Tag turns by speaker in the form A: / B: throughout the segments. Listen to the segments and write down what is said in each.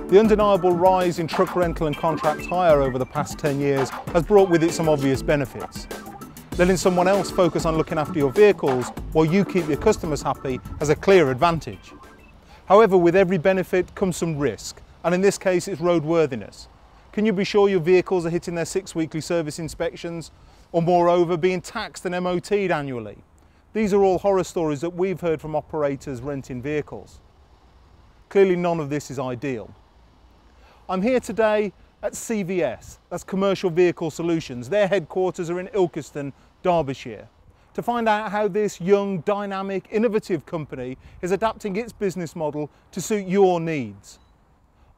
A: The undeniable rise in truck rental and contract hire over the past 10 years has brought with it some obvious benefits. Letting someone else focus on looking after your vehicles while you keep your customers happy has a clear advantage. However, with every benefit comes some risk, and in this case it's roadworthiness. Can you be sure your vehicles are hitting their 6 weekly service inspections, or moreover being taxed and MOT'd annually? These are all horror stories that we've heard from operators renting vehicles. Clearly none of this is ideal. I'm here today at CVS, that's Commercial Vehicle Solutions. Their headquarters are in Ilkeston, Derbyshire, to find out how this young, dynamic, innovative company is adapting its business model to suit your needs.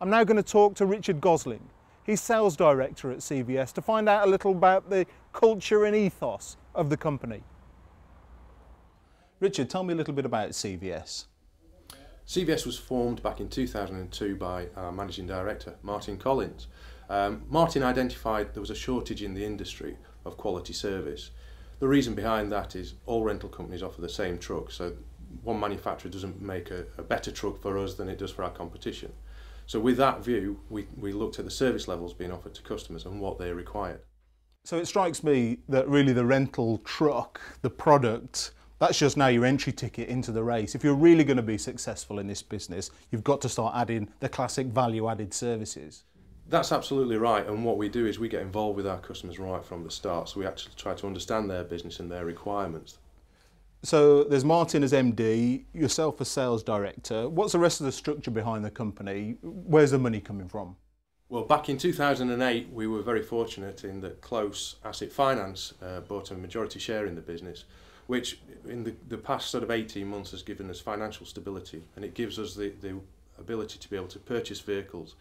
A: I'm now going to talk to Richard Gosling. He's Sales Director at CVS, to find out a little about the culture and ethos of the company. Richard, tell me a little bit about CVS.
B: CVS was formed back in 2002 by our Managing Director, Martin Collins. Martin identified there was a shortage in the industry of quality service. The reason behind that is all rental companies offer the same truck, so one manufacturer doesn't make a better truck for us than it does for our competition. So with that view, we looked at the service levels being offered to customers and what they required.
A: So it strikes me that really the rental truck, the product, that's just now your entry ticket into the race. If you're really going to be successful in this business, you've got to start adding the classic value-added services.
B: That's absolutely right, and what we do is we get involved with our customers right from the start, so we actually try to understand their business and their requirements.
A: So there's Martin as MD, yourself as Sales Director. What's the rest of the structure behind the company? Where's the money coming from?
B: Well, back in 2008, we were very fortunate in that Close Asset Finance bought a majority share in the business, which in the past sort of 18 months has given us financial stability, and it gives us the ability to be able to purchase vehicles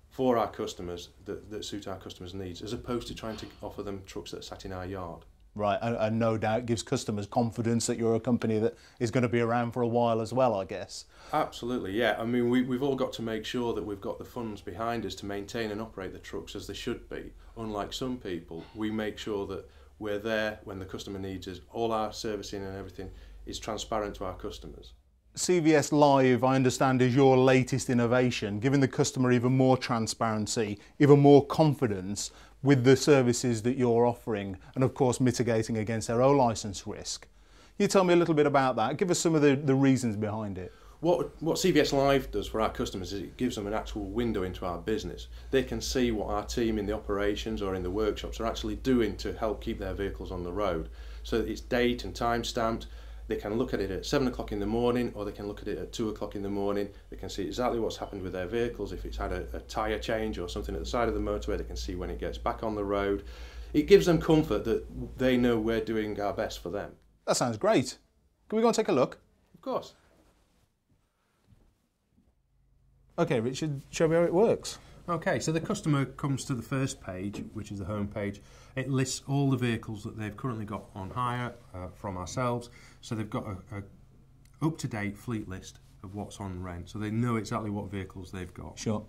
B: for our customers that suit our customers' needs, as opposed to trying to offer them trucks that sat in our yard.
A: Right, and no doubt gives customers confidence that you're a company that is going to be around for a while as well, I guess.
B: Absolutely, yeah. I mean, we've all got to make sure that we've got the funds behind us to maintain and operate the trucks as they should be. Unlike some people, we make sure that we're there when the customer needs us. All our servicing and everything is transparent to our customers.
A: CVS Live, I understand, is your latest innovation, giving the customer even more transparency, even more confidence with the services that you're offering, and of course mitigating against their own licence risk. You tell me a little bit about that. Give us some of the reasons behind it.
B: What CVS Live does for our customers is it gives them an actual window into our business. They can see what our team in the operations or in the workshops are actually doing to help keep their vehicles on the road. So it's date and time stamped. They can look at it at 7 o'clock in the morning, or they can look at it at 2 o'clock in the morning. They can see exactly what's happened with their vehicles. If it's had a tyre change or something at the side of the motorway, they can see when it gets back on the road. It gives them comfort that they know we're doing our best for them.
A: That sounds great. Can we go and take a look?
B: Of course.
A: Okay, Richard, show me how it works.
C: Okay, so the customer comes to the first page, which is the home page. It lists all the vehicles that they've currently got on hire from ourselves. So they've got a up-to-date fleet list of what's on rent, so they know exactly what vehicles they've got.
A: Sure.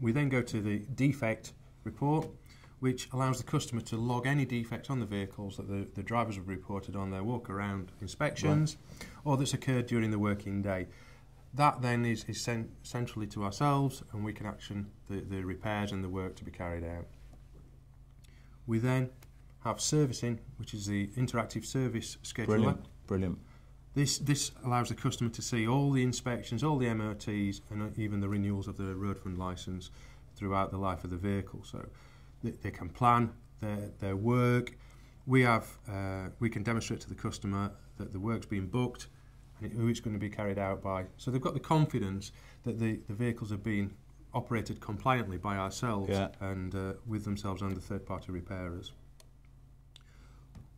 C: We then go to the defect report, which allows the customer to log any defects on the vehicles that the drivers have reported on their walk-around inspections, right, or that's occurred during the working day. That then is sent centrally to ourselves, and we can action the repairs and the work to be carried out. We then have servicing, which is the interactive service scheduler.
A: Brilliant, brilliant.
C: This allows the customer to see all the inspections, all the MOTs, and even the renewals of the road fund licence throughout the life of the vehicle. So they can plan their work. We can demonstrate to the customer that the work's been booked and who it's going to be carried out by. So they've got the confidence that the vehicles are being operated compliantly by ourselves, yeah, and with themselves and the third-party repairers.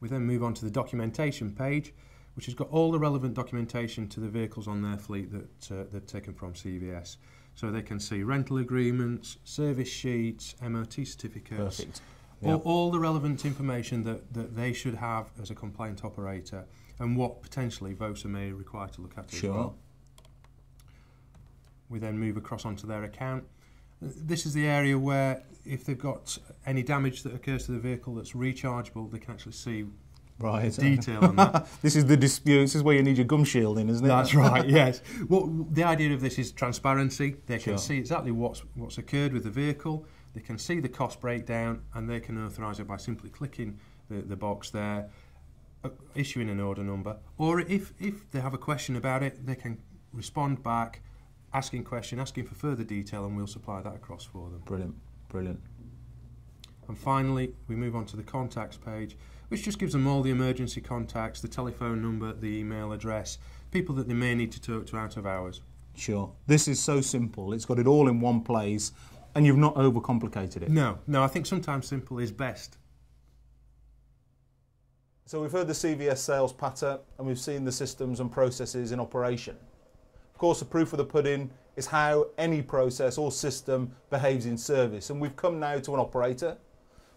C: We then move on to the documentation page, which has got all the relevant documentation to the vehicles on their fleet that they've taken from CVS. So they can see rental agreements, service sheets, MOT certificates. Perfect. Yep. All the relevant information that they should have as a compliant operator, and what potentially VOSA may require to look at as well. We then move across onto their account. This is the area where if they've got any damage that occurs to the vehicle that's rechargeable, they can actually see
A: Right.
C: detail on that.
A: This is the dispute. This is where you need your gum shielding, isn't it?
C: That's right, yes. Well, the idea of this is transparency. They can
A: Sure.
C: see exactly what's occurred with the vehicle, they can see the cost breakdown, and they can authorise it by simply clicking the box there, issuing an order number, or if they have a question about it, they can respond back, asking for further detail, and we'll supply that across for them.
A: Brilliant, brilliant.
C: And finally, we move on to the contacts page, which just gives them all the emergency contacts, the telephone number, the email address, people that they may need to talk to out of hours.
A: Sure. This is so simple. It's got it all in one place, and you've not overcomplicated it.
C: No, I think sometimes simple is best.
A: So we've heard the CVS sales patter, and we've seen the systems and processes in operation. Of course, the proof of the pudding is how any process or system behaves in service. And we've come now to an operator,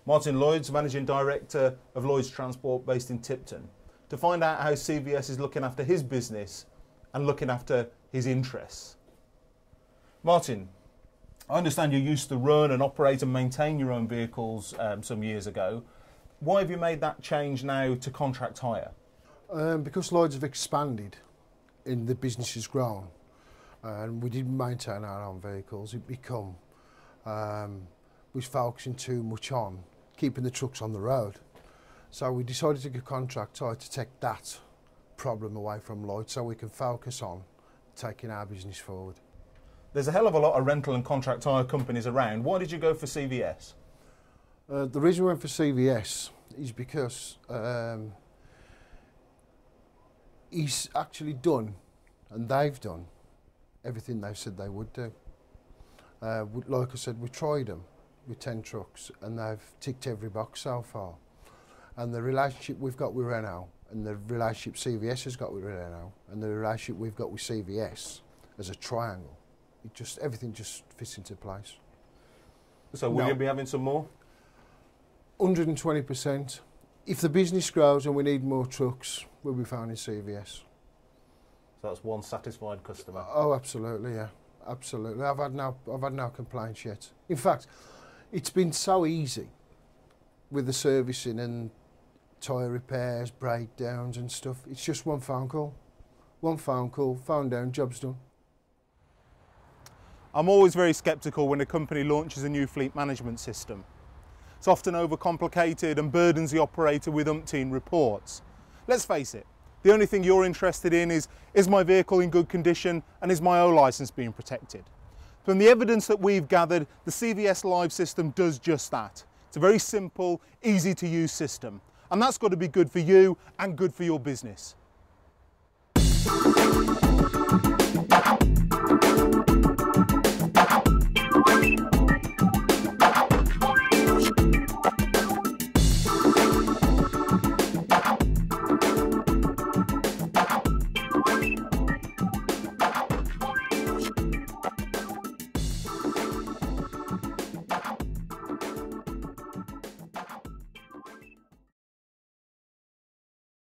A: Martin Lloyds, Managing Director of Lloyds Transport based in Tipton, to find out how CVS is looking after his business and looking after his interests. Martin, I understand you used to run and operate and maintain your own vehicles some years ago. Why have you made that change now to contract hire?
D: Because Lloyds have expanded and the business has grown, and we didn't maintain our own vehicles. It become we was focusing too much on keeping the trucks on the road. So we decided to go contract hire to take that problem away from Lloyds, so we can focus on taking our business forward.
A: There's a hell of a lot of rental and contract hire companies around. Why did you go for CVS?
D: The reason we went for CVS is because he's actually done, and they've done, everything they've said they would do. Like I said, we tried them with 10 trucks, and they've ticked every box so far. And the relationship we've got with Renault, and the relationship CVS has got with Renault, and the relationship we've got with CVS as a triangle, everything just fits into place.
A: So will you be having some more?
D: 120%. If the business grows and we need more trucks, we'll be found in CVS.
A: So that's one satisfied customer.
D: Oh, absolutely, yeah, absolutely. I've had no complaints yet. In fact, it's been so easy with the servicing and tyre repairs, breakdowns and stuff. It's just one phone call, phone down, job's done.
A: I'm always very sceptical when a company launches a new fleet management system. It's often overcomplicated and burdens the operator with umpteen reports. Let's face it, the only thing you're interested in is my vehicle in good condition and is my O licence being protected? From the evidence that we've gathered, the CVS Live system does just that. It's a very simple, easy to use system, and that's got to be good for you and good for your business.